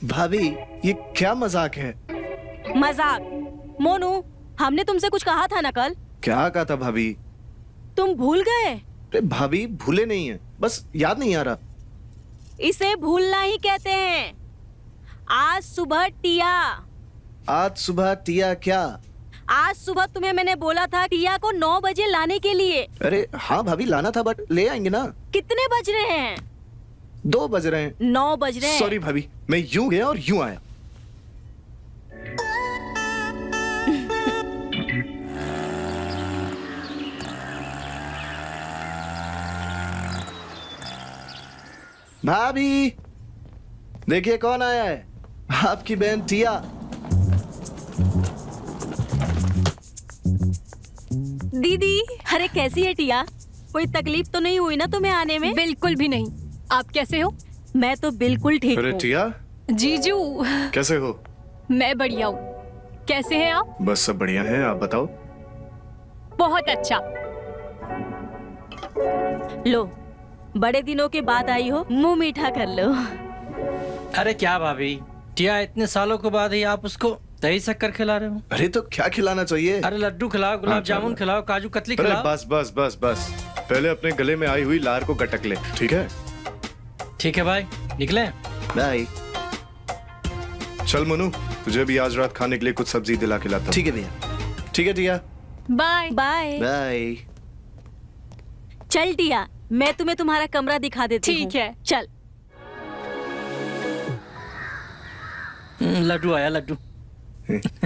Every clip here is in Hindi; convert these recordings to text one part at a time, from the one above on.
भाभी, ये क्या मजाक है? मजाक? मोनू, हमने तुमसे कुछ कहा था ना कल। क्या कहा था भाभी? तुम भूल गए? अरे भाभी, भूले नहीं है, बस याद नहीं आ रहा। इसे भूलना ही कहते हैं। आज सुबह क्या? आज सुबह तुम्हें मैंने बोला था टिया को 9 बजे लाने के लिए। अरे हाँ भाभी, लाना था, बट ले आएंगे ना। कितने बज रहे हैं? 2 बज रहे हैं। 9 बज रहे हैं। सॉरी भाभी, मैं यूं गया और यूं आया। भाभी, देखिए कौन आया है। आपकी बहन टिया। दीदी, अरे कैसी है टिया? कोई तकलीफ तो नहीं हुई ना तुम्हें आने में? बिल्कुल भी नहीं। आप कैसे हो? मैं तो बिल्कुल ठीक अरे हूँ। टिया, जीजू, कैसे हो? मैं बढ़िया हूँ। कैसे हैं आप? बस सब बढ़िया है, आप बताओ। बहुत अच्छा। लो, बड़े दिनों के बाद आई हो, मुंह मीठा कर लो। अरे क्या भाभी, टिया इतने सालों के बाद ही आप उसको दही शक्कर खिला रहे हो? अरे तो क्या खिलाना चाहिए? अरे लड्डू खिलाओ, गुलाब जामुन खिलाओ, काजू कतली अरे खिलाओ। बस बस बस बस, पहले अपने गले में आई हुई लार को गटक ले, ठीक है? ठीक है भाई, निकले। बाय। चल मनु, तुझे भी आज रात खाने के लिए कुछ सब्जी दिला के लाता हूं। ठीक है भैया। ठीक है टिया। Bye bye. बाय। चल टिया, मैं तुम्हें तुम्हारा कमरा दिखा देती हूँ। ठीक है। चल। लड्डू आया, लड्डू।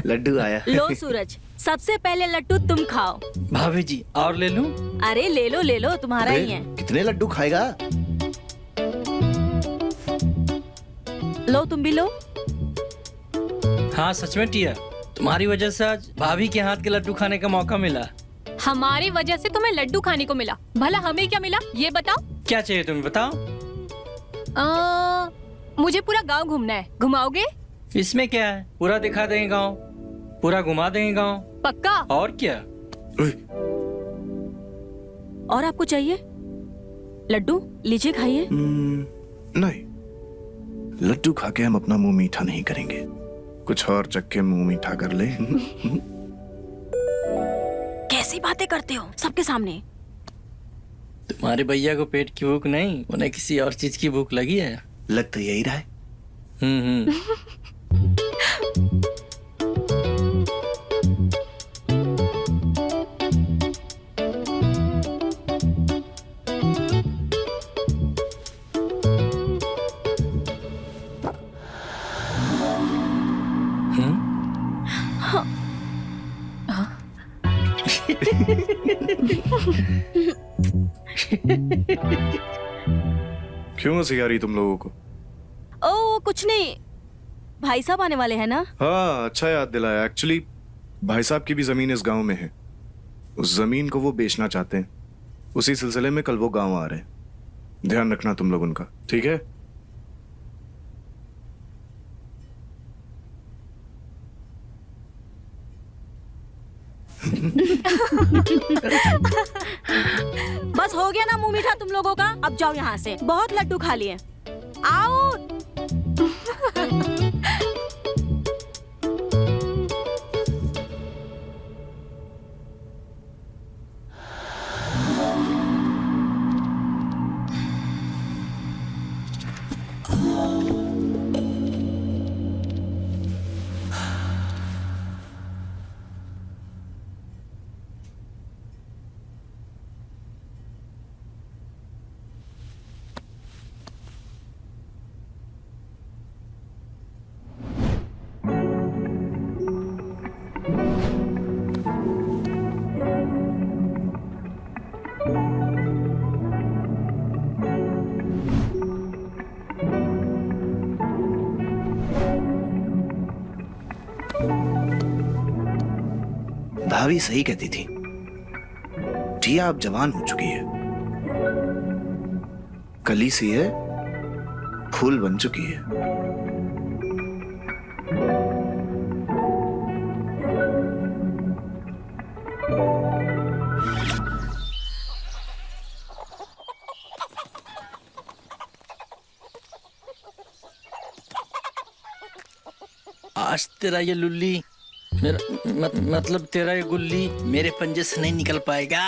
लड्डू आया। लो सूरज, सबसे पहले लड्डू तुम खाओ। भाभी जी, और ले लूं? अरे ले लो, तुम्हारा ही है। कितने लड्डू खाएगा? लो, तुम भी लो। हाँ सच में टिया, तुम्हारी वजह से आज भाभी के हाथ के लड्डू खाने का मौका मिला। हमारी वजह से तुम्हें लड्डू खाने को मिला, भला हमें क्या मिला ये बताओ। क्या चाहिए तुम्हें, बताओ। मुझे पूरा गांव घूमना है, घुमाओगे? इसमें क्या है, पूरा दिखा देंगे गाँव, पूरा घुमा देंगे गाँव। पक्का? और क्या। और आपको चाहिए लड्डू? लीजिए, खाइए। नहीं, लड्डू खा के हम अपना मुंह मीठा नहीं करेंगे, कुछ और चख के मुंह मीठा कर ले। कैसी बातें करते हो सबके सामने? तुम्हारे भैया को पेट की भूख नहीं, उन्हें किसी और चीज की भूख लगी है। लग तो यही रहा है। क्यों हंसी आ रही तुम लोगों को? ओ कुछ नहीं, भाई साहब आने वाले हैं ना। हाँ, अच्छा याद दिलाया। एक्चुअली भाई साहब की भी जमीन इस गांव में है, उस जमीन को वो बेचना चाहते हैं। उसी सिलसिले में कल वो गांव आ रहे हैं। ध्यान रखना तुम लोग उनका, ठीक है? बस हो गया ना मुंह मीठा तुम लोगों का। अब जाओ यहाँ से, बहुत लड्डू खा लिए। आउट। भाभी सही कहती थी, टिया अब जवान हो चुकी है, कली सी है, फूल बन चुकी है। आज तेरा ये लुल्ली मेरा मतलब तेरा ये गुल्ली मेरे पंजे से नहीं निकल पाएगा।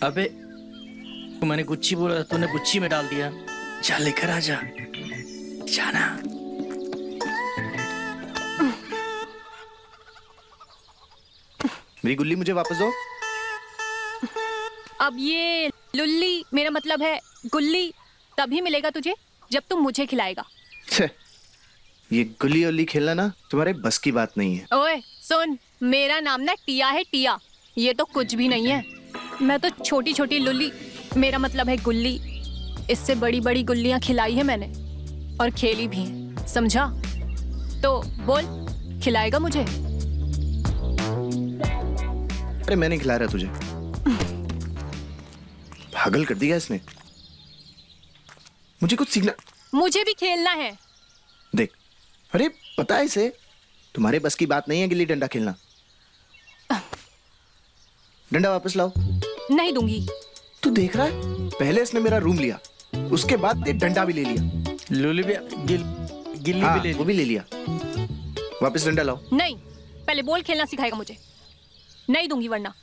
अबे मैंने गुच्ची बोला, तूने गुच्ची में डाल दिया। जा लेकर आ जा, जाना। मेरी गुल्ली मुझे वापस दो। अब ये लुल्ली मेरा मतलब है गुल्ली तभी मिलेगा तुझे जब तुम मुझे खिलाएगा। छे, ये गुल्ली उल्ली खेलना ना तुम्हारे बस की बात नहीं है। ओए सुन, मेरा नाम ना टिया है, टिया। ये तो कुछ भी नहीं है। मैं तो छोटी छोटी लुल्ली, मेरा मतलब है गुल्ली, इससे बड़ी बड़ी गुल्लियां खिलाई है मैंने और खेली भी है, समझा? तो बोल, खिलाएगा मुझे? अरे मैं नहीं खिला रहा तुझे। पागल कर दिया इसने। मुझे कुछ सीखना। मुझे भी खेलना है। देख, अरे पता है इसे तुम्हारे बस की बात नहीं है गिल्ली डंडा खेलना। डंडा वापस लाओ। नहीं दूंगी। तू देख रहा है, पहले इसने मेरा रूम लिया, उसके बाद ये डंडा भी ले लिया। लुल्ली भी गिल्ली हाँ, भी ले वो भी ले लिया। वापस डंडा लाओ। नहीं, पहले बॉल खेलना सिखाएगा मुझे। नहीं दूंगी वरना।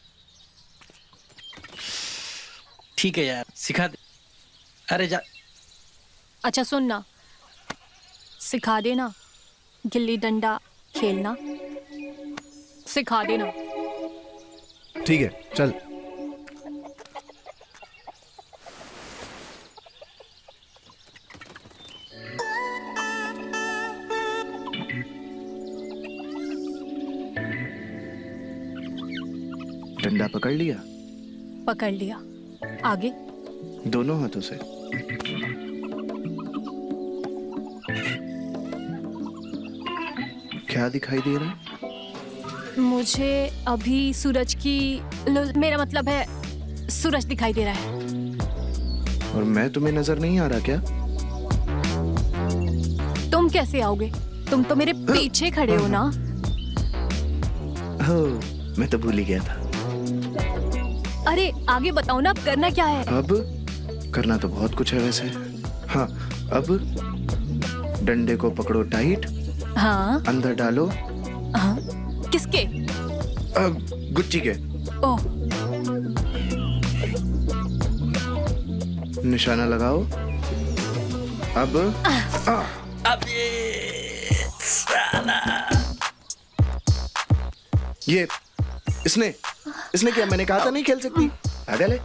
ठीक है यार, सिखा दे। अरे जा। अच्छा सुन ना, सिखा देना गिल्ली डंडा खेलना, सिखा देना। ठीक है, चल। डंडा पकड़ लिया? पकड़ लिया। आगे? दोनों हाथों से। क्या दिखाई दे रहा है? मुझे अभी सूरज की मेरा मतलब है सूरज दिखाई दे रहा है। और मैं तुम्हें नजर नहीं आ रहा क्या? तुम कैसे आओगे? तुम तो मेरे पीछे खड़े हो ना। ओह, मैं तो भूल ही गया था। अरे आगे बताओ ना, अब करना क्या है? अब करना तो बहुत कुछ है वैसे। हाँ, अब डंडे को पकड़ो टाइट, हाँ अंदर डालो। हाँ, किसके? गुच्ची के। ओह, निशाना लगाओ। अब अबे साला। ये इसने क्या? मैंने कहा था नहीं खेल सकती। पागल है।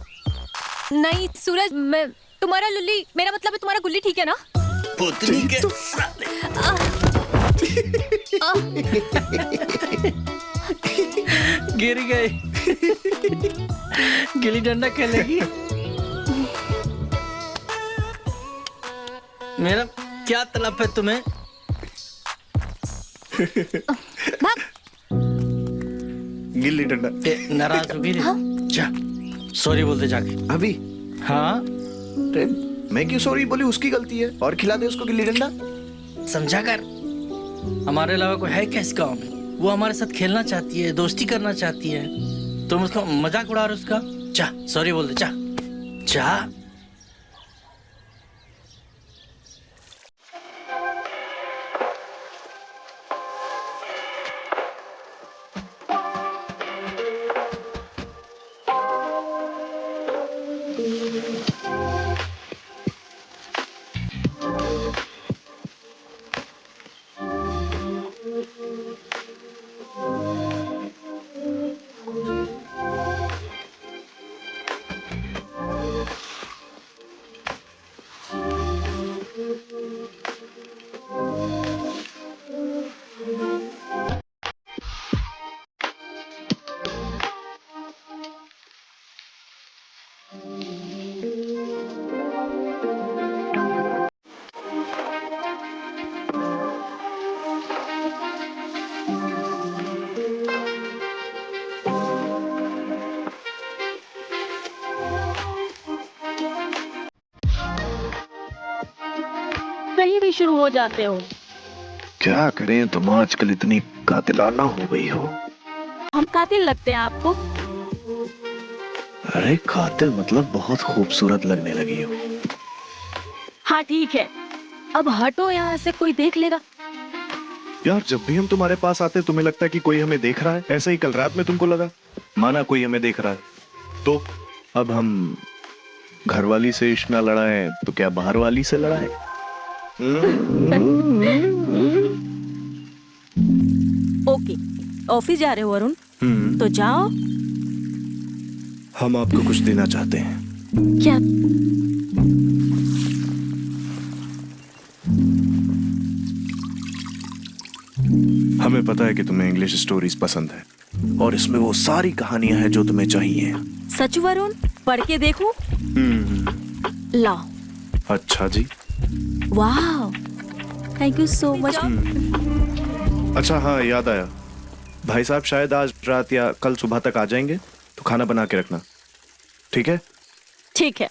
नहीं सूरज, मैं तुम्हारा लुल्ली, मेरा मतलब है तुम्हारा गुल्ली, ठीक है ना? पुतली के साले। गिर गई। गिल्ली डंडा खेलेगी? मेरा क्या तलब है तुम्हें? भाग। गिल्ली डंडा। नाराज होगी रे? जा, सॉरी बोलते जाके। अभी हाँ, अरे मैं क्यों सॉरी बोली, उसकी गलती है, और खिला दे उसको गिल्ली डंडा। समझा कर, हमारे अलावा कोई है क्या इस गाँव में? वो हमारे साथ खेलना चाहती है, दोस्ती करना चाहती है, तुम उसका मजाक उड़ा रहे हो उसका। जा सॉरी बोल दे, जा जा। कहीं भी शुरू हो जाते हो। क्या करें, तुम आजकल इतनी कातिलाना हो गई हो। हम कातिल लगते हैं आपको? अरे कातिल मतलब बहुत खूबसूरत लगने लगी हो। हाँ ठीक है, अब हटो यहाँ से, कोई देख लेगा। यार जब भी हम तुम्हारे पास आते तुम्हें लगता है कि कोई हमें देख रहा है। ऐसे ही कल रात में तुमको लगा, माना कोई हमें देख रहा है। तो अब हम घर वाली से इश्क ना लड़ाएं तो क्या बाहर वाली से लड़ाएं? ओके, ऑफिस जा रहे हो अरुण? तो जाओ। हम आपको कुछ देना चाहते हैं। क्या? हमें पता है कि तुम्हें इंग्लिश स्टोरीज पसंद है, और इसमें वो सारी कहानियां हैं जो तुम्हें चाहिए। सच वरुण, पढ़ के देखूं? लाओ। अच्छा जी। वाह, थैंक यू सो मच। अच्छा हाँ, याद आया, भाई साहब शायद आज रात या कल सुबह तक आ जाएंगे, तो खाना बना के रखना, ठीक है? ठीक है।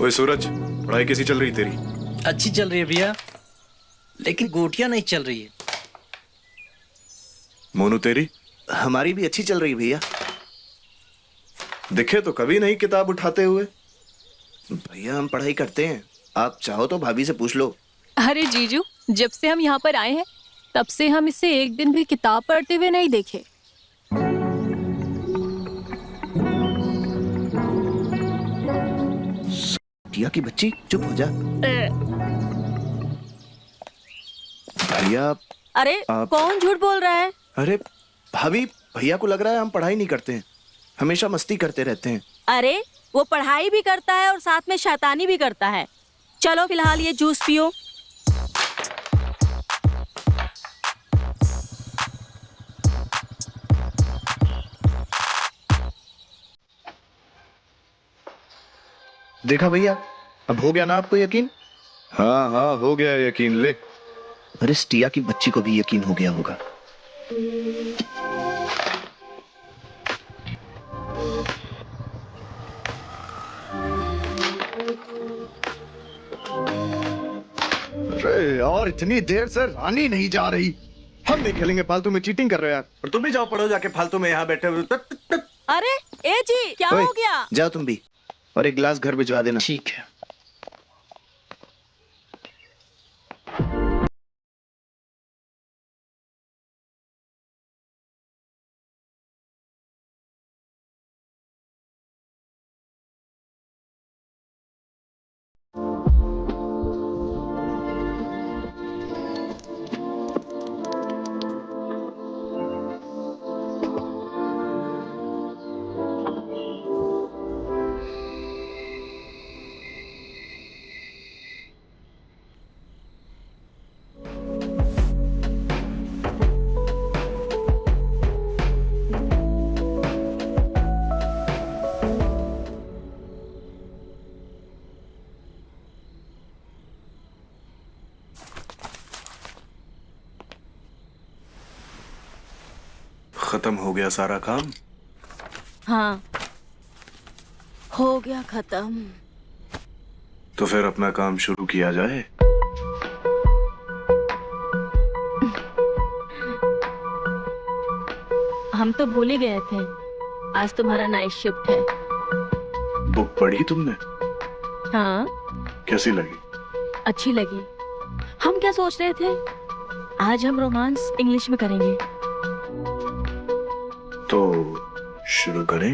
ओए सूरज, पढ़ाई कैसी चल रही तेरी? अच्छी चल रही है भैया, लेकिन गोटियां नहीं चल रही है। मोनू तेरी? हमारी भी अच्छी चल रही है भैया। दिखे तो कभी नहीं किताब उठाते हुए। भैया हम पढ़ाई करते हैं, आप चाहो तो भाभी से पूछ लो। अरे जीजू, जब से हम यहाँ पर आए हैं तब से हम इसे एक दिन भी किताब पढ़ते हुए नहीं देखे। टिया की बच्ची, चुप हो जा। भैया अरे आप- कौन झूठ बोल रहा है? अरे भाभी, भैया को लग रहा है हम पढ़ाई नहीं करते हैं, हमेशा मस्ती करते रहते हैं। अरे वो पढ़ाई भी करता है और साथ में शैतानी भी करता है। चलो फिलहाल ये जूस पियो। देखा भैया, अब हो गया ना आपको यकीन? हाँ हाँ, हो गया यकीन। ले, अरे इस टिया की बच्ची को भी यकीन हो गया होगा। अरे यार इतनी देर से रानी नहीं जा रही। हम नहीं खेलेंगे, फालतू में चीटिंग कर रहे हो यार। और तुम भी जाओ पढ़ो जाके, फालतू में यहाँ बैठे हुए। अरे ए जी, क्या ओए, हो गया? जाओ तुम भी, और एक गिलास घर भिजवा देना। ठीक है। खत्म हो गया सारा काम? हाँ, हो गया खत्म। तो फिर अपना काम शुरू किया जाए। हम तो भूल ही गए थे, आज तुम्हारा नाइट शिफ्ट है। बुक पढ़ी तुमने? हाँ, कैसी लगी? अच्छी लगी। हम क्या सोच रहे थे, आज हम रोमांस इंग्लिश में करेंगे। तो शुरू करें।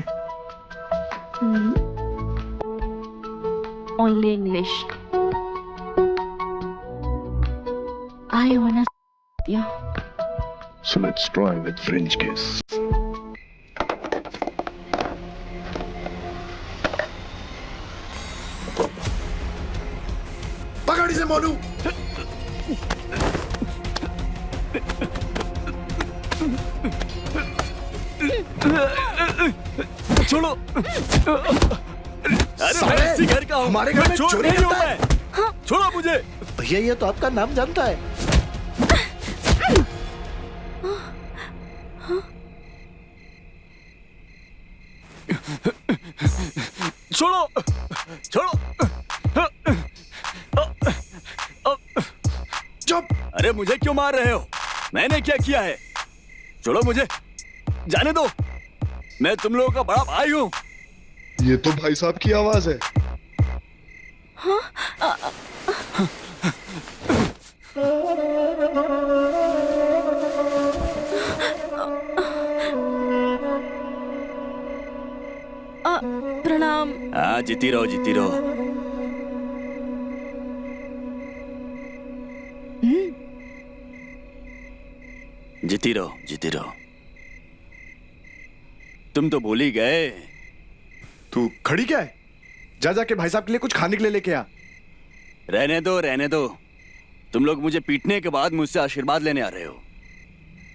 Only English. आई वाना या So let's try with French kiss. पकड़ इसे मोनू। छोड़ो। अरे मैं इसी घर का हूँ। हमारे घर में चोर चोरी नहीं हूँ करता है। मैं। छोड़ो मुझे। भैया ये तो आपका नाम जानता है। छोड़ो छोड़ो। चुप। अरे मुझे क्यों मार रहे हो? मैंने क्या किया है? छोड़ो मुझे, जाने दो। मैं तुम लोगों का बड़ा भाई हूँ। ये तो भाई साहब की आवाज है। प्रणाम। हाँ, जीती रहो जीती रहो। जीती रहो जीती रहो। तुम तो भूल ही गए। तू खड़ी क्या है? जा जाके भाई साहब के लिए कुछ खाने के लिए लेके आ। रहने दो रहने दो। तुम लोग मुझे पीटने के बाद मुझसे आशीर्वाद लेने आ रहे हो।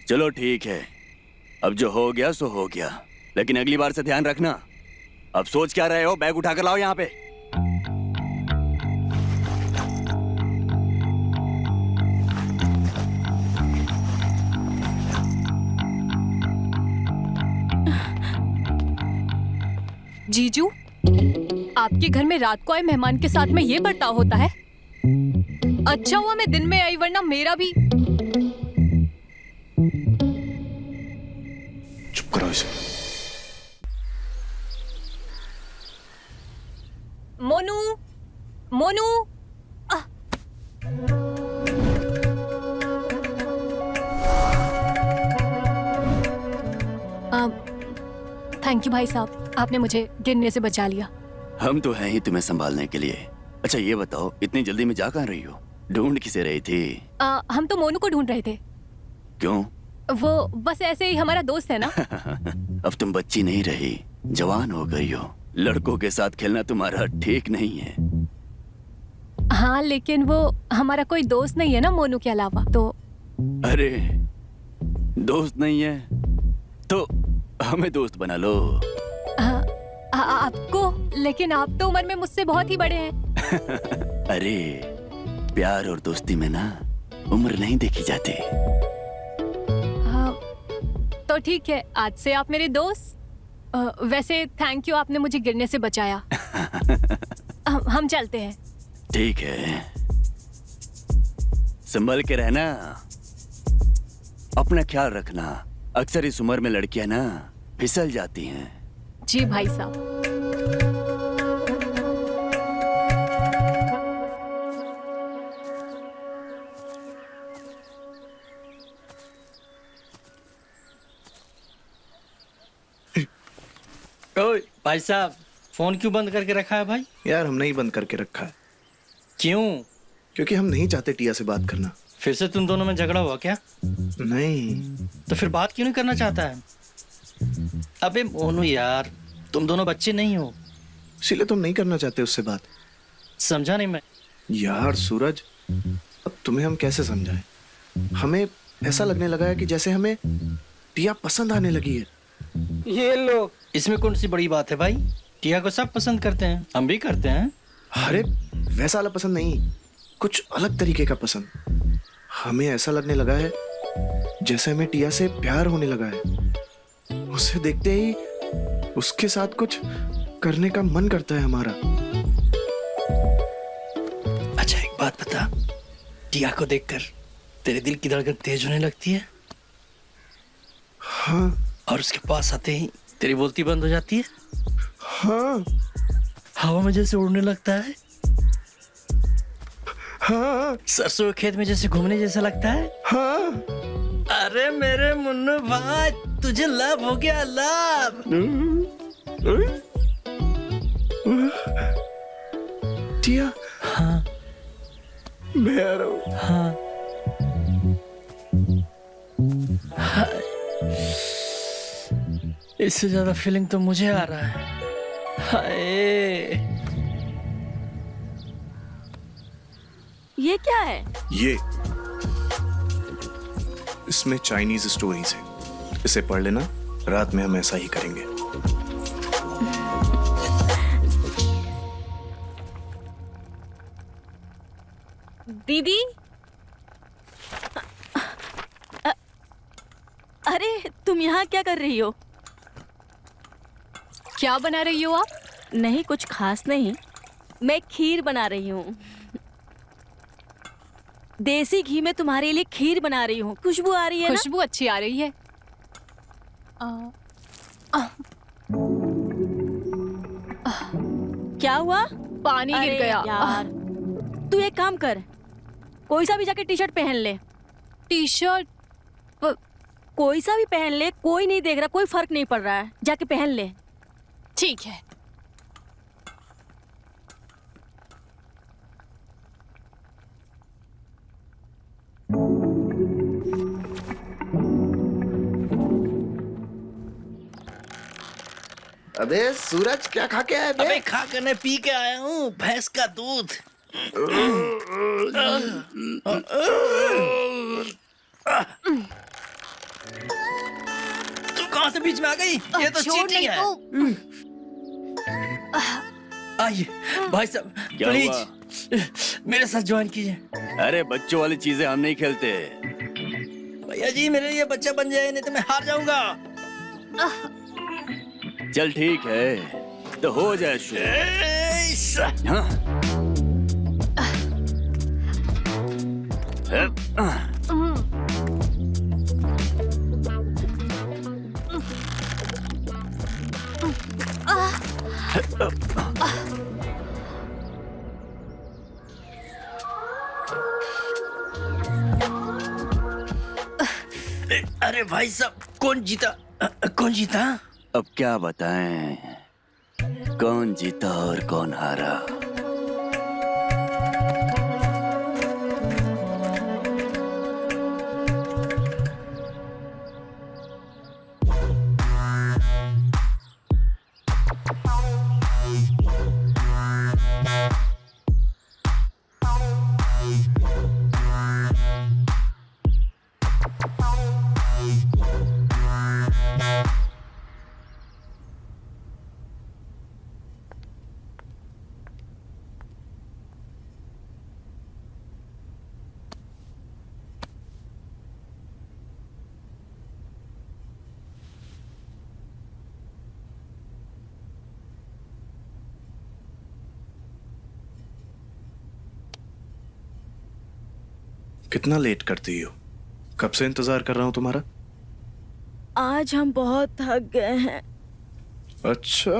चलो ठीक है, अब जो हो गया सो हो गया, लेकिन अगली बार से ध्यान रखना। अब सोच क्या रहे हो? बैग उठाकर लाओ यहाँ पे। जीजू, आपके घर में रात को आए मेहमान के साथ में ये बर्ताव होता है? अच्छा हुआ मैं दिन में आई, वरना मेरा भी। चुप करो इसे। मोनू, मोनू। थैंक यू भाई साहब, आपने मुझे गिरने से बचा लिया। हम तो हैं ही तुम्हें संभालने के लिए। अच्छा ये बताओ, इतनी जल्दी में जा कहाँ रही हो? ढूंढ किसे रही थी? हम तो मोनू को ढूंढ रहे थे। क्यों? वो बस ऐसे ही हमारा दोस्त है ना। अब तुम बच्ची नहीं रही, जवान हो गई हो। लड़कों के साथ खेलना तुम्हारा ठीक नहीं है। हाँ, लेकिन वो हमारा कोई दोस्त नहीं है ना मोनू के अलावा। तो अरे दोस्त नहीं है तो हमें दोस्त बना लो। आपको? लेकिन आप तो उम्र में मुझसे बहुत ही बड़े हैं। अरे प्यार और दोस्ती में ना उम्र नहीं देखी जाती। तो ठीक है, आज से आप मेरे दोस्त। वैसे थैंक यू, आपने मुझे गिरने से बचाया। हम चलते हैं। ठीक है, संभल के रहना, अपना ख्याल रखना। अक्सर इस उम्र में लड़कियां ना फिसल जाती हैं। जी भाई साहब। ओए भाई साहब, फोन क्यों बंद करके रखा है भाई? यार हमने ही बंद करके रखा है क्यों? क्योंकि हम नहीं चाहते टिया से बात करना। फिर से तुम दोनों में झगड़ा हुआ क्या? नहीं। तो फिर बात क्यों नहीं करना चाहता है? अबे मोनू यार, तुम दोनों बच्चे नहीं हो। इसीलिए तुम नहीं करना चाहते उससे बात। समझा नहीं मैं। यार सूरज, अब तुम्हें हम कैसे समझाएं? हमें ऐसा लगने लगा है कि जैसे हमें टिया पसंद आने लगी है। ये लो, इसमें कौन सी बड़ी बात है भाई? टिया को सब पसंद करते हैं, हम भी करते हैं। अरे वैसा वाला पसंद नहीं, कुछ अलग तरीके का पसंद। हमें ऐसा लगने लगा है जैसे हमें टिया से प्यार होने लगा है। उसे देखते ही उसके साथ कुछ करने का मन करता है हमारा। अच्छा एक बात बता, टिया को देखकर तेरे दिल की धड़कन तेज होने लगती है हाँ और उसके पास आते ही तेरी बोलती बंद हो जाती है, हाँ हवा में जैसे उड़ने लगता है, हाँ सरसों के खेत में जैसे घूमने जैसा लगता है। हाँ। अरे मेरे मुन्नू भाई, तुझे लव हो गया, लव। टिया हाँ मैं आ रहा हूँ। हाँ हाय। इससे ज्यादा फीलिंग तो मुझे आ रहा है। हाय ये क्या है? ये इसमें चाइनीज स्टोरीज है, इसे पढ़ लेना, रात में हम ऐसा ही करेंगे। दीदी, अरे तुम यहाँ क्या कर रही हो? क्या बना रही हो आप? नहीं, कुछ खास नहीं, मैं खीर बना रही हूँ। देसी घी में तुम्हारे लिए खीर बना रही हूँ। खुशबू आ रही है ना? खुशबू अच्छी आ रही है। क्या हुआ? पानी गिर अरे गया। यार, तू एक काम कर, कोई सा भी जाके टी शर्ट पहन ले। T shirt? कोई सा भी पहन ले, कोई नहीं देख रहा, कोई फर्क नहीं पड़ रहा है, जाके पहन ले। ठीक है। अबे सूरज, क्या खा के आया बे? अबे खा कर पी के आया हूँ, भैंस का दूध। तू कहाँ से बीच में आ गई? ये तो छोड़ चीटिंग नहीं है। आइए भाई साहब, क्या प्लीज मेरे साथ ज्वाइन कीजिए। अरे बच्चों वाली चीजें हम नहीं खेलते। भैया जी मेरे लिए बच्चा बन जाए, नहीं तो मैं हार जाऊंगा। चल ठीक है, तो हो जाए शुरू। हाँ? अरे भाई साहब, कौन जीता? कौन जीता? अब क्या बताएं, कौन जीता और कौन हारा? कितना लेट करती हो? कब से इंतजार कर रहा हूं तुम्हारा। आज हम बहुत थक गए हैं। अच्छा,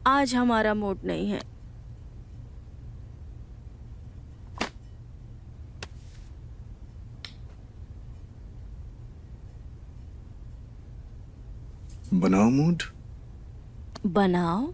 आज हमारा मूड नहीं है। बनाओ मूड। बनाओ।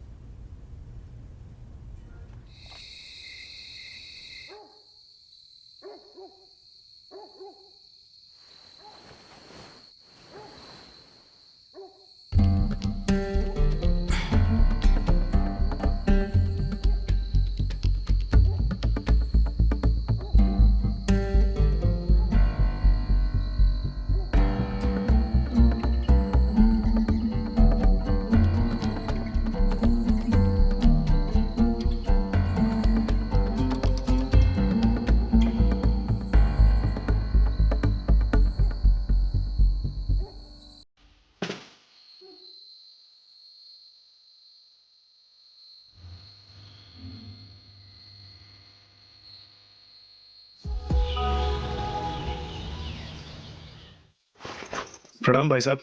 प्रणाम भाई साहब।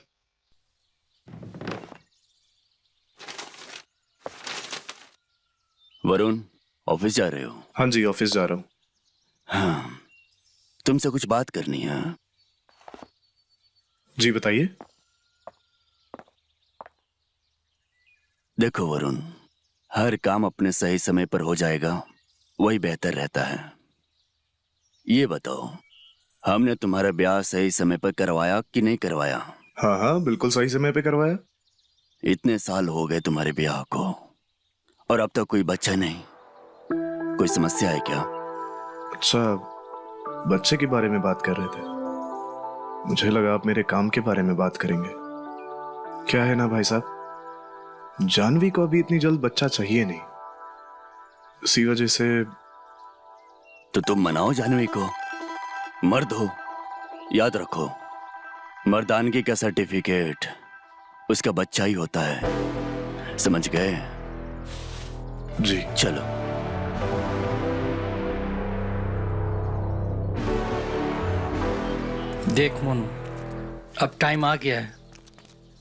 वरुण, ऑफिस जा रहे हो? हाँ जी, ऑफिस जा रहा हूँ। हाँ, तुमसे कुछ बात करनी है। हाँ? जी बताइए। देखो वरुण, हर काम अपने सही समय पर हो जाएगा, वही बेहतर रहता है। ये बताओ, हमने तुम्हारा ब्याह सही समय पर करवाया कि नहीं करवाया? हाँ हाँ, बिल्कुल सही समय पे करवाया। इतने साल हो गए तुम्हारे ब्याह को और अब तक कोई बच्चा नहीं। कोई समस्या है क्या? अच्छा, बच्चे के बारे में बात कर रहे थे। मुझे लगा आप मेरे काम के बारे में बात करेंगे। क्या है ना भाई साहब, जानवी को अभी इतनी जल्द बच्चा चाहिए नहीं, इसी वजह से। तो तुम मनाओ जानवी को। मर्द हो, याद रखो, मर्दानगी का सर्टिफिकेट उसका बच्चा ही होता है। समझ गए? जी। चलो। देख मोनू, अब टाइम आ गया है,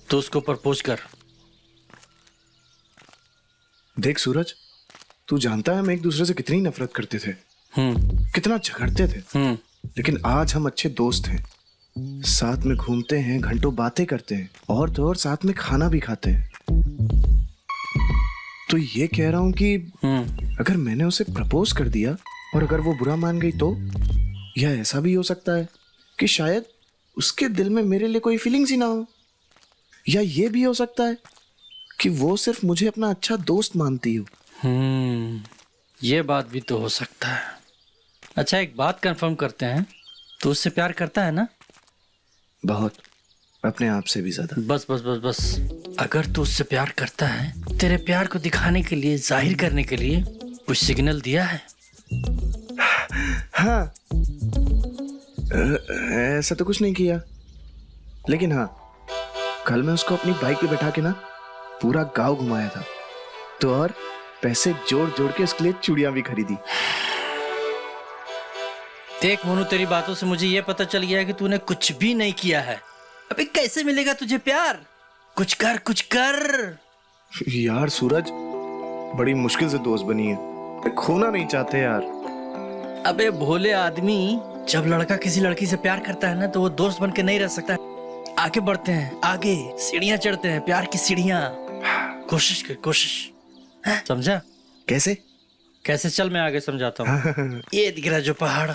तो उसको प्रपोज कर। देख सूरज, तू जानता है हम एक दूसरे से कितनी नफरत करते थे, कितना झगड़ते थे, लेकिन आज हम अच्छे दोस्त हैं। साथ में घूमते हैं, घंटों बातें करते हैं, और तो और साथ में खाना भी खाते हैं। तो ये कह रहा हूं कि अगर मैंने उसे प्रपोज कर दिया और अगर वो बुरा मान गई तो, या ऐसा भी हो सकता है कि शायद उसके दिल में मेरे लिए कोई फीलिंग्स ही ना हो, या ये भी हो सकता है कि वो सिर्फ मुझे अपना अच्छा दोस्त मानती हो। ये बात भी तो हो सकता है। अच्छा, एक बात कंफर्म करते हैं, तो उससे प्यार करता है ना? बहुत, अपने आप से भी ज्यादा। बस बस बस बस, अगर तू उससे प्यार करता है, तेरे प्यार को दिखाने के लिए, जाहिर करने के लिए कुछ सिग्नल दिया है? हाँ, ऐसा तो कुछ नहीं किया, लेकिन हाँ, कल मैं उसको अपनी बाइक पे बैठा के ना पूरा गांव घुमाया था, तो और पैसे जोड़ जोड़ के उसके लिए चूड़ियां भी खरीदी। देख मोनू, तेरी बातों से मुझे ये पता चल गया है कि तूने कुछ भी नहीं किया है। अबे कैसे मिलेगा तुझे प्यार? कुछ कर, कुछ कर। यार सूरज, बड़ी मुश्किल से दोस्त बनी है, खोना नहीं चाहते यार। अबे भोले आदमी, जब लड़का किसी लड़की से प्यार करता है ना, तो वो दोस्त बन के नहीं रह सकता। आगे बढ़ते हैं, आगे सीढ़ियां चढ़ते हैं, प्यार की सीढ़ियां। कोशिश कर, कोशिश। समझा? कैसे? कैसे? चल मैं आगे समझाता हूँ। ये दिख रहा है जो पहाड़,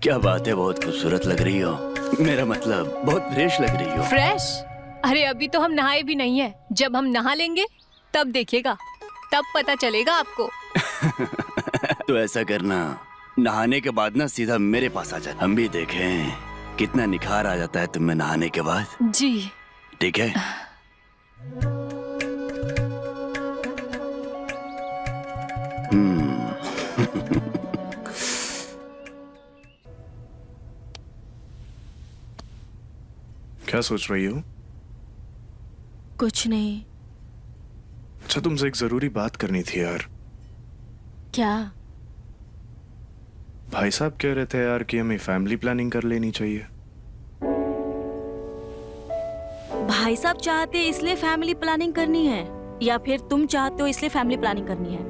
क्या बात है, बहुत खूबसूरत लग रही हो। मेरा मतलब बहुत फ्रेश लग रही हो। फ्रेश? अरे अभी तो हम नहाए भी नहीं है। जब हम नहा लेंगे तब देखिएगा, तब पता चलेगा आपको। तो ऐसा करना, नहाने के बाद ना सीधा मेरे पास आ जा, हम भी देखें कितना निखार आ जाता है तुम में नहाने के बाद। जी ठीक है? क्या सोच रही हो? कुछ नहीं। अच्छा, तुमसे एक जरूरी बात करनी थी यार। क्या? भाई साहब कह रहे थे यार कि हमें फैमिली प्लानिंग कर लेनी चाहिए। भाई साहब चाहते इसलिए फैमिली प्लानिंग करनी है, या फिर तुम चाहते हो इसलिए फैमिली प्लानिंग करनी है?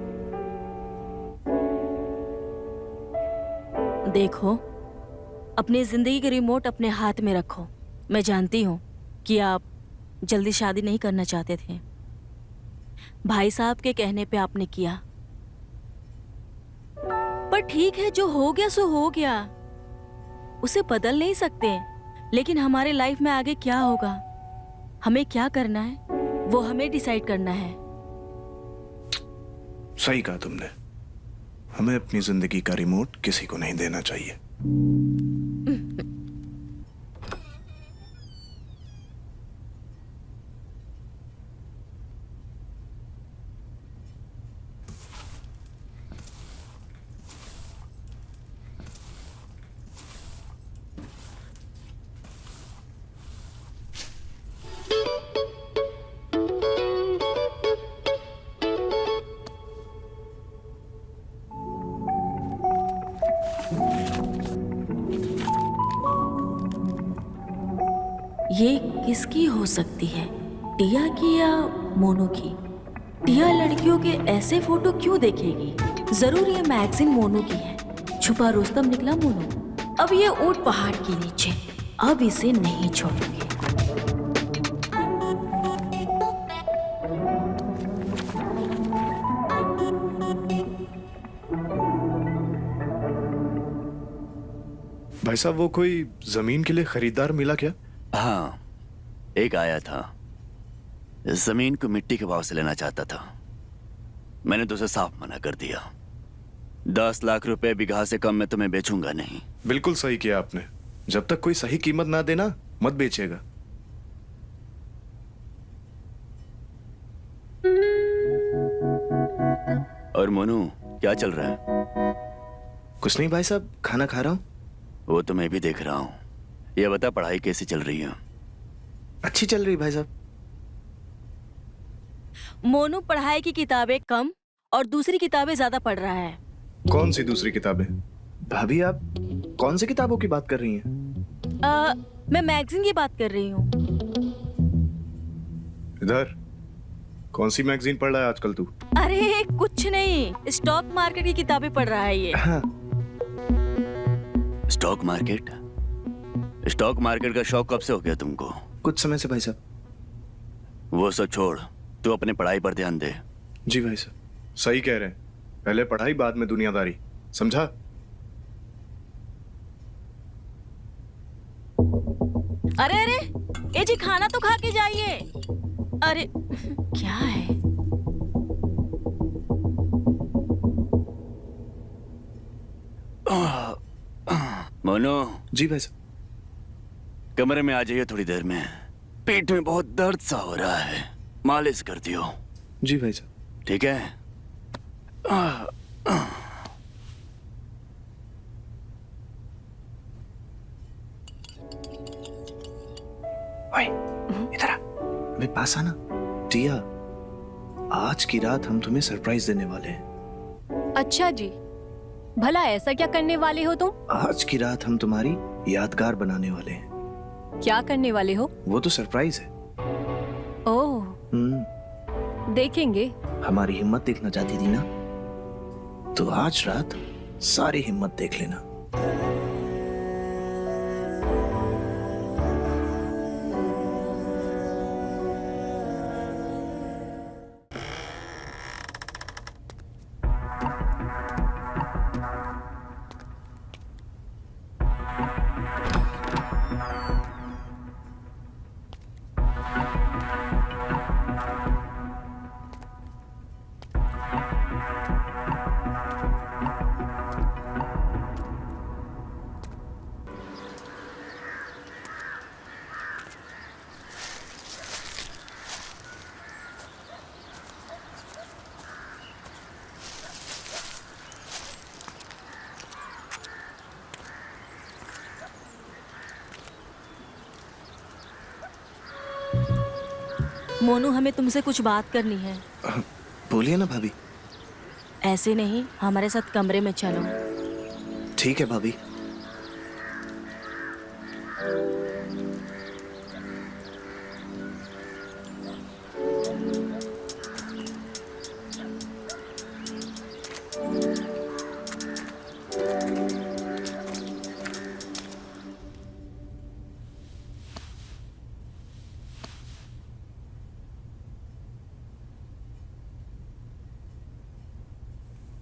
देखो, अपनी जिंदगी के रिमोट अपने हाथ में रखो। मैं जानती हूँ कि आप जल्दी शादी नहीं करना चाहते थे। भाई साहब के कहने पे आपने किया, पर ठीक है, जो हो गया सो हो गया, उसे बदल नहीं सकते। लेकिन हमारे लाइफ में आगे क्या होगा, हमें क्या करना है, वो हमें डिसाइड करना है। सही कहा तुमने, हमें अपनी जिंदगी का रिमोट किसी को नहीं देना चाहिए। हो सकती है, टिया की या मोनू की? टिया लड़कियों के ऐसे फोटो क्यों देखेगी? जरूर ये मैगजीन मोनू की है। छुपा रुस्तम निकला मोनू। अब ये ऊंट पहाड़ के नीचे, अब इसे नहीं छोड़ूंगी। भाई साहब, वो कोई जमीन के लिए खरीदार मिला क्या? हाँ, एक आया था। इस जमीन को मिट्टी के भाव से लेना चाहता था। मैंने तो उसे साफ मना कर दिया। 10 लाख रुपए बीघा से कम में तुम्हें बेचूंगा नहीं। बिल्कुल सही किया आपने। जब तक कोई सही कीमत ना देना, मत बेचेगा। और मोनू, क्या चल रहा है? कुछ नहीं भाई साहब, खाना खा रहा हूँ। वो तो मैं भी देख रहा हूँ। ये बता, पढ़ाई कैसी चल रही है? अच्छी चल रही भाई साहब। मोनू पढ़ाई की किताबें कम और दूसरी किताबें ज्यादा पढ़ रहा है। कौन सी दूसरी किताबें? भाभी आप कौन सी किताबों की बात कर रही हैं? मैं मैगजीन की बात कर रही हूँ। इधर कौन सी मैगजीन पढ़ रहा है आजकल तू? अरे कुछ नहीं, स्टॉक मार्केट की किताबें पढ़ रहा है ये। हाँ, स्टॉक मार्केट? स्टॉक मार्केट का शौक कब से हो गया तुमको? कुछ समय से भाई साहब। वो सब छोड़, तू अपने पढ़ाई पर ध्यान दे। जी भाई साहब। सही कह रहे हैं। पहले पढ़ाई, बाद में दुनियादारी, समझा? अरे अरे, ये जी खाना तो खा के जाइए। अरे क्या है? मोनू, जी भाई साहब। कमरे में आ जाइए थोड़ी देर में। पेट में बहुत दर्द सा हो रहा है, मालिश कर दियो। जी भाई साहब। ठीक है? ओए, इधर आ। अबे पास आना। टिया, आज की रात हम तुम्हें सरप्राइज देने वाले हैं। अच्छा जी, भला ऐसा क्या करने वाले हो तुम? आज की रात हम तुम्हारी यादगार बनाने वाले हैं। क्या करने वाले हो? वो तो सरप्राइज है। ओह, देखेंगे। हमारी हिम्मत देखना चाहती थी ना, तो आज रात सारी हिम्मत देख लेना। मोनू, हमें तुमसे कुछ बात करनी है। बोलिए ना भाभी। ऐसे नहीं, हमारे साथ कमरे में चलो। ठीक है भाभी।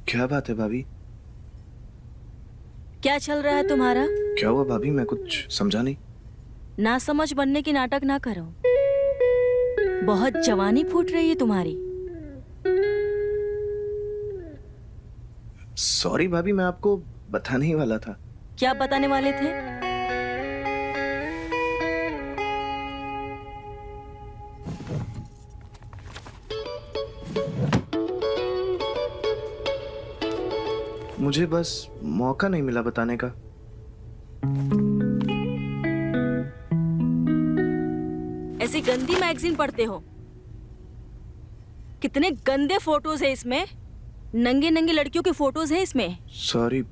क्या बात है भाभी? क्या चल रहा है तुम्हारा? क्या हुआ भाभी? मैं कुछ समझा नहीं। ना समझ बनने की नाटक ना करो। बहुत जवानी फूट रही है तुम्हारी। सॉरी भाभी, मैं आपको बताने ही वाला था। क्या बताने वाले थे? मुझे बस मौका नहीं मिला बताने का। ऐसी गंदी मैगजीन पढ़ते हो? कितने गंदे फोटोज है इसमें। नंगे नंगे लड़कियों की फोटोज है इसमें। सॉरी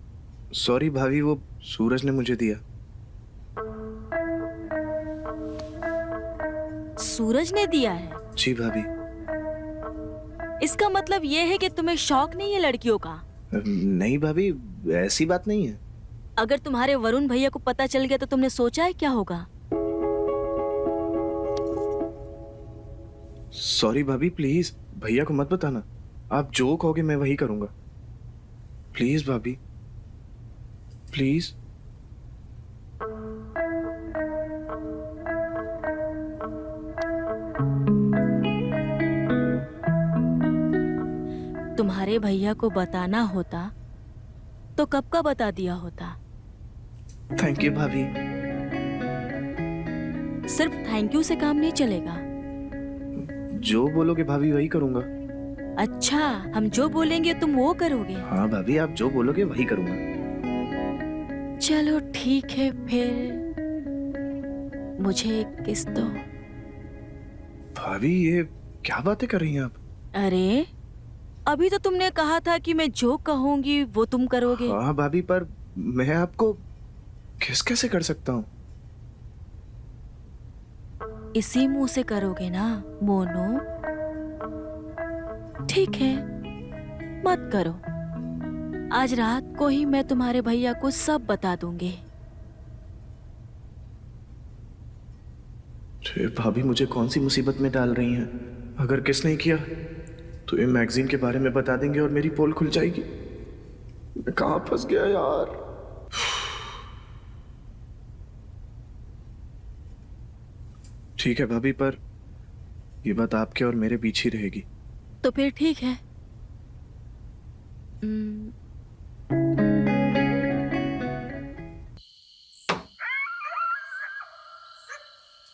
सॉरी भाभी, वो सूरज ने मुझे दिया। सूरज ने दिया है? जी भाभी। इसका मतलब ये है कि तुम्हें शौक नहीं है लड़कियों का? नहीं भाभी, ऐसी बात नहीं है। अगर तुम्हारे वरुण भैया को पता चल गया तो तुमने सोचा है क्या होगा? सॉरी भाभी, प्लीज भैया को मत बताना। आप जो कहोगे मैं वही करूंगा। प्लीज भाभी, प्लीज। तुम्हारे भैया को बताना होता तो कब का बता दिया होता। थैंक यू भाभी। सिर्फ थैंक यू से काम नहीं चलेगा। जो बोलोगे भाभी वही करूंगा। अच्छा, हम जो बोलेंगे तुम वो करोगे? हाँ भाभी, आप जो बोलोगे वही करूंगा। चलो ठीक है, फिर मुझे एक किस दो। भाभी ये क्या बातें कर रही हैं आप? अरे अभी तो तुमने कहा था कि मैं जो कहूंगी वो तुम करोगे। हाँ भाभी, पर मैं आपको किस कैसे कर सकता हूँ? इसी मुंह से करोगे ना मोनू? ठीक है, मत करो। आज रात को ही मैं तुम्हारे भैया को सब बता दूंगी। भाभी मुझे कौन सी मुसीबत में डाल रही हैं? अगर किस नहीं किया तो ये मैगजीन के बारे में बता देंगे और मेरी पोल खुल जाएगी। मैं कहाँ फंस गया यार। ठीक है भाभी, पर ये बात आपके और मेरे बीच ही रहेगी। तो फिर ठीक है। हम्म,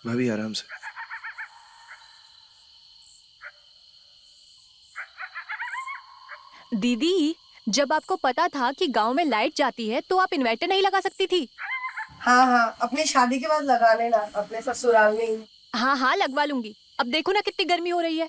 भाभी आराम से। दीदी, जब आपको पता था कि गांव में लाइट जाती है तो आप इन्वर्टर नहीं लगा सकती थी? हाँ हाँ, अपनी शादी के बाद लगा लेना, अपने ससुराल में ही। हाँ हाँ, लगवा लूंगी। अब देखो ना कितनी गर्मी हो रही है।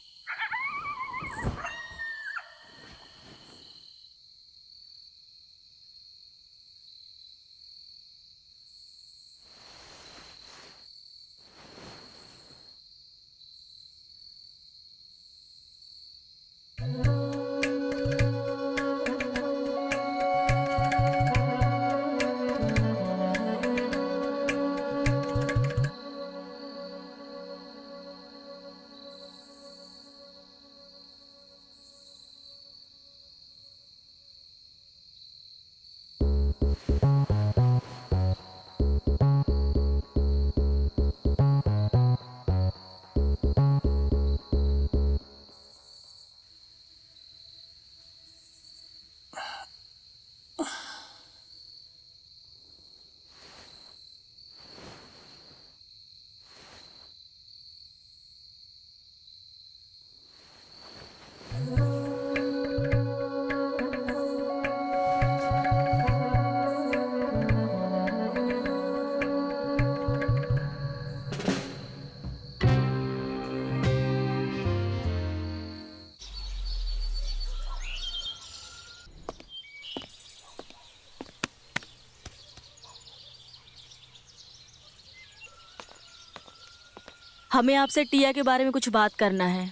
हमें आपसे टिया के बारे में कुछ बात करना है।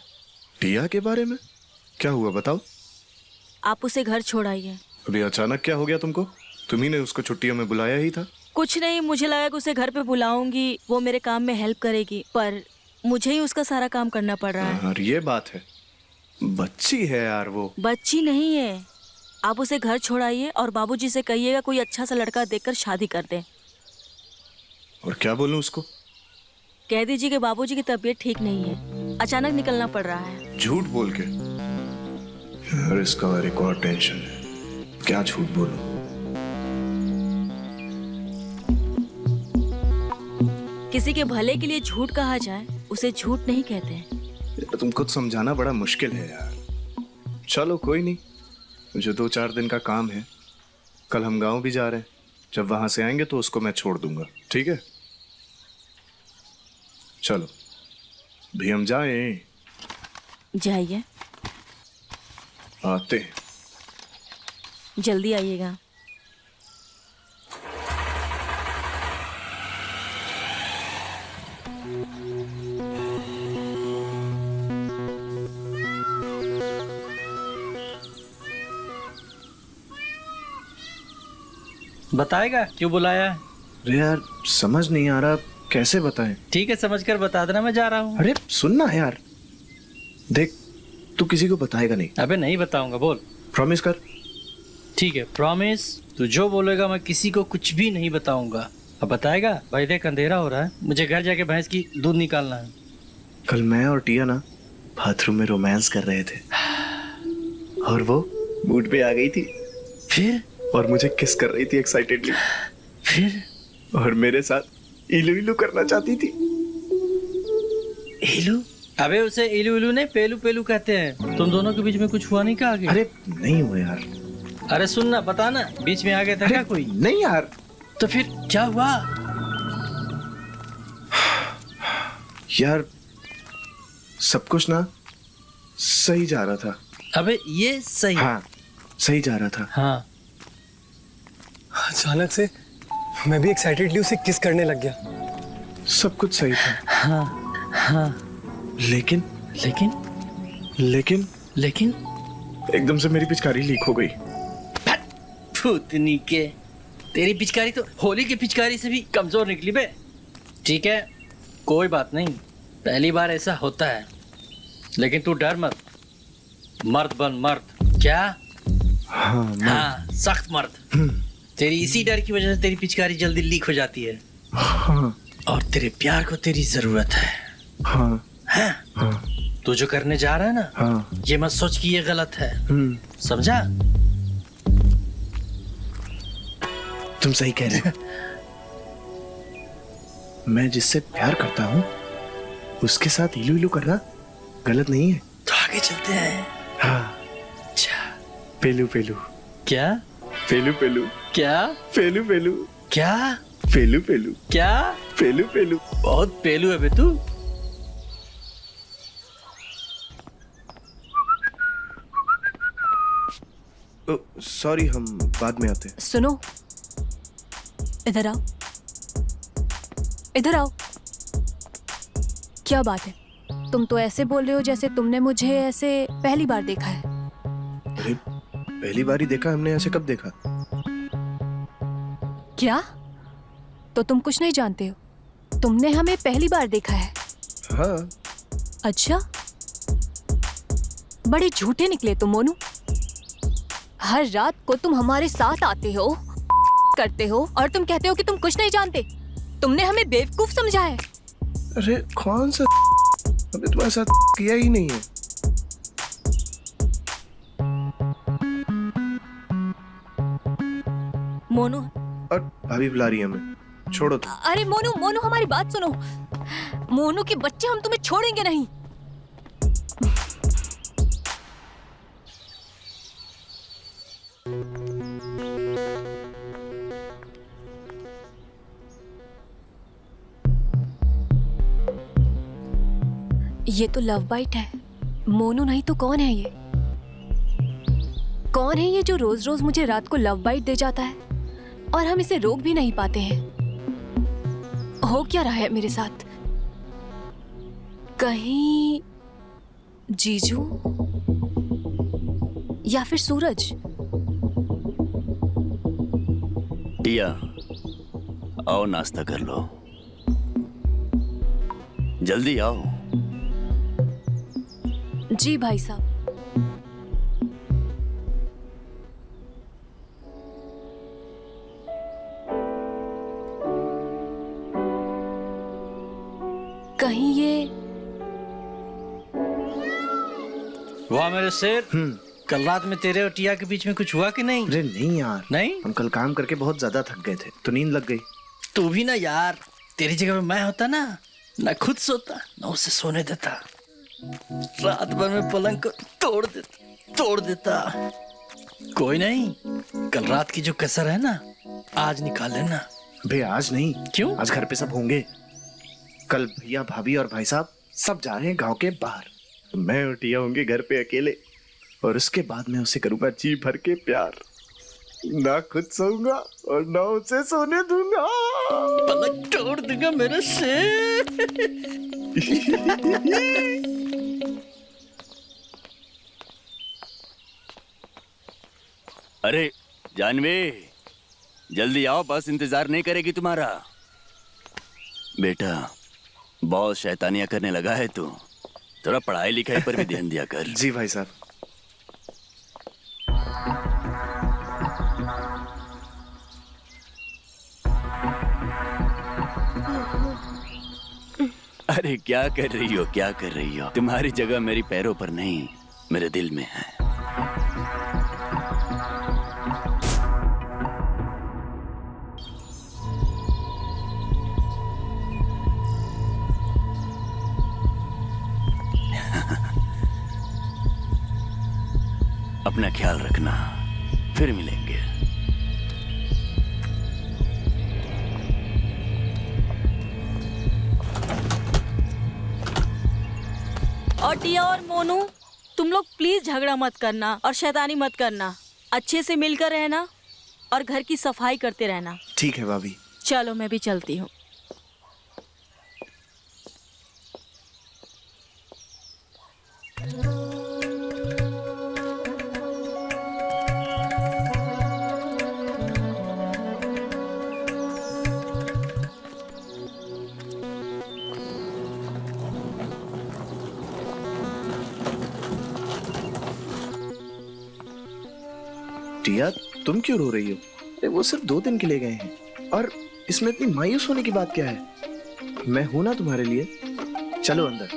टिया के बारे में? क्या हुआ बताओ। आप उसे घर छोड़ आइए। अभी अचानक क्या हो गया तुमको? तुम्ही ने उसको छुट्टियों में बुलाया ही था। कुछ नहीं, मुझे लगा कि उसे घर पे बुलाऊंगी, वो मेरे काम में हेल्प करेगी, पर मुझे ही उसका सारा काम करना पड़ रहा है। और ये बात है, बच्ची है यार वो। बच्ची नहीं है। आप उसे घर छोड़ाइए और बाबूजी से कहिएगा कोई अच्छा सा लड़का देखकर शादी कर दे। और क्या बोलूं उसको? कह दीजिए कि बाबूजी की तबीयत ठीक नहीं है, अचानक निकलना पड़ रहा है। झूठ बोल के? यार इसका एक और टेंशन है, क्या झूठ बोलूं? किसी के भले के लिए झूठ कहा जाए उसे झूठ नहीं कहते। यार तुम खुद समझाना बड़ा मुश्किल है यार। चलो कोई नहीं, मुझे 2-4 दिन का काम है। कल हम गांव भी जा रहे हैं, जब वहां से आएंगे तो उसको मैं छोड़ दूंगा, ठीक है? चलो भी हम जाएं। जाइए, आते हैं। जल्दी आइएगा। बताएगा क्यों बुलाया है? अरे यार समझ नहीं आ रहा, कैसे बताएं? ठीक है, समझकर बता देना, मैं जा रहा हूँ। अरे सुन ना यार, देख तू किसी को बताएगा नहीं, अबे नहीं बताऊंगा, बोल। प्रॉमिस कर। ठीक है, प्रॉमिस। तू जो बोलेगा मैं किसी को कुछ भी नहीं बताऊंगा। अब बताएगा? भाई देख अंधेरा हो रहा है, मुझे घर जाके भैंस की दूध निकालना है। कल मैं और टिया ना बाथरूम में रोमांस कर रहे थे और वो मूड पे आ गई थी फिर? और मुझे किस कर रही थी एक्साइटेडली, फिर? और मेरे साथ इलू इलू करना चाहती थी। इलू? अबे उसे इलू इलू नहीं, पेलू पेलू कहते हैं। तुम दोनों के बीच में कुछ हुआ नहीं क्या आगे? अरे नहीं हुआ यार। अरे सुन ना, बता ना, बीच में आ गया था क्या कोई? नहीं यार। तो फिर क्या हुआ? यार सब कुछ ना सही जा रहा था। अबे ये सही? हाँ सही जा रहा था। हाँ। अचानक से मैं भी एक्साइटेडली उसे किस करने लग गया। सब कुछ सही था। हाँ हाँ। लेकिन लेकिन? लेकिन लेकिन? एकदम से मेरी पिचकारी लीक हो गई। भूतनी के, तेरी पिचकारी तो होली की पिचकारी से भी कमजोर निकली बे। ठीक है, कोई बात नहीं, पहली बार ऐसा होता है। लेकिन तू डर मत, मर्द बन मर्द। क्या? हाँ, सख्त मर्द। तेरी इसी डर की वजह से तेरी पिचकारी जल्दी लीक हो जाती है। हाँ और तेरे प्यार को तेरी जरूरत है। हाँ हाँ? हाँ तू जो करने जा रहा है ना, हाँ। ये मत सोच कि ये गलत है। समझा? तुम सही कह रहे हो। मैं जिससे प्यार करता हूँ उसके साथ इलू इलू करना गलत नहीं है। तो आगे चलते हैं। हाँ। अच्छा। पेलू पेलू। क्या? पेलू पेलू। क्या? पेलू पेलू। क्या? पेलू पेलू। क्या? पेलू पेलू। बहुत पेलू है बे तू। सॉरी, हम बाद में आते हैं। सुनो, इधर आओ, इधर आओ। क्या बात है, तुम तो ऐसे बोल रहे हो जैसे तुमने मुझे ऐसे पहली बार देखा है। अरे पहली बार ही देखा हमने, ऐसे कब देखा? क्या? तो तुम कुछ नहीं जानते हो, तुमने हमें पहली बार देखा है। हाँ। अच्छा, बड़े झूठे निकले तुम मोनू। हर रात को तुम हमारे साथ आते हो, करते हो और तुम कहते हो कि तुम कुछ नहीं जानते। तुमने हमें बेवकूफ समझा है। अरे कौन सा हमने तुम्हारे साथ किया ही नहीं है। मोनू, और भाभी बुला रही है हमें, छोड़ो तुम। अरे मोनू, मोनू हमारी बात सुनो। मोनू के बच्चे, हम तुम्हें छोड़ेंगे नहीं। ये तो लव बाइट है। मोनू नहीं तो कौन है ये? कौन है ये जो रोज रोज मुझे रात को लव बाइट दे जाता है और हम इसे रोक भी नहीं पाते हैं? हो क्या रहा है मेरे साथ? कहीं जीजू या फिर सूरज? टिया, आओ नाश्ता कर लो, जल्दी आओ। जी भाई साहब। कहीं ये वाह मेरे शेर, कल रात में तेरे और टिया के बीच में कुछ हुआ कि नहीं? अरे नहीं यार, नहीं? हम कल काम करके बहुत ज्यादा थक गए थे तो नींद लग गई। तू भी ना यार, तेरी जगह पे मैं होता ना खुद सोता ना उसे सोने देता। रात भर में पलंग को तोड़ देता। कोई नहीं, कल रात की जो कसर है ना, आज निकाल लेना। बे आज नहीं। क्यों? आज घर पे सब होंगे। कल भैया भाभी और भाई साहब सब जा रहे हैं गांव के बाहर। मैं और टिया होंगे घर पे अकेले, और उसके बाद मैं उसे करूंगा जी भर के प्यार। ना खुद सोऊंगा और ना उसे सोने दूंगा। पलंग तोड़ दूंगा मेरे शेर। अरे जानवी, जल्दी आओ, बस इंतजार नहीं करेगी तुम्हारा। बेटा, बहुत शैतानियां करने लगा है तू। थोड़ा पढ़ाई लिखाई पर भी ध्यान दिया कर। जी भाई साहब। अरे क्या कर रही हो, क्या कर रही हो? तुम्हारी जगह मेरी पैरों पर नहीं, मेरे दिल में है। अपना ख्याल रखना, फिर मिलेंगे। और टिया और मोनू, तुम लोग प्लीज झगड़ा मत करना और शैतानी मत करना। अच्छे से मिलकर रहना और घर की सफाई करते रहना। ठीक है भाभी। चलो मैं भी चलती हूँ। टिया, तुम क्यों रो रही हो? अरे वो सिर्फ 2 दिन के लिए गए हैं और इसमें इतनी मायूस होने की बात क्या है? मैं हूं ना तुम्हारे लिए। चलो अंदर।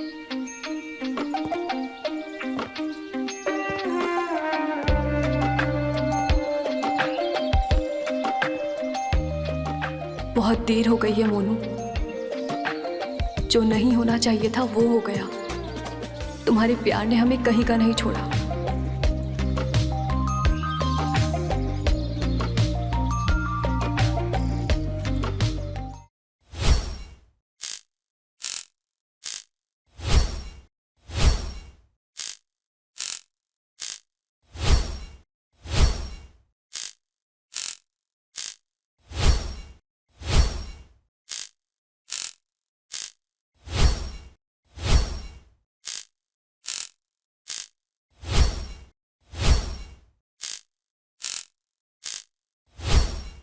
बहुत देर हो गई है मोनू। जो नहीं होना चाहिए था वो हो गया। तुम्हारे प्यार ने हमें कहीं का नहीं छोड़ा।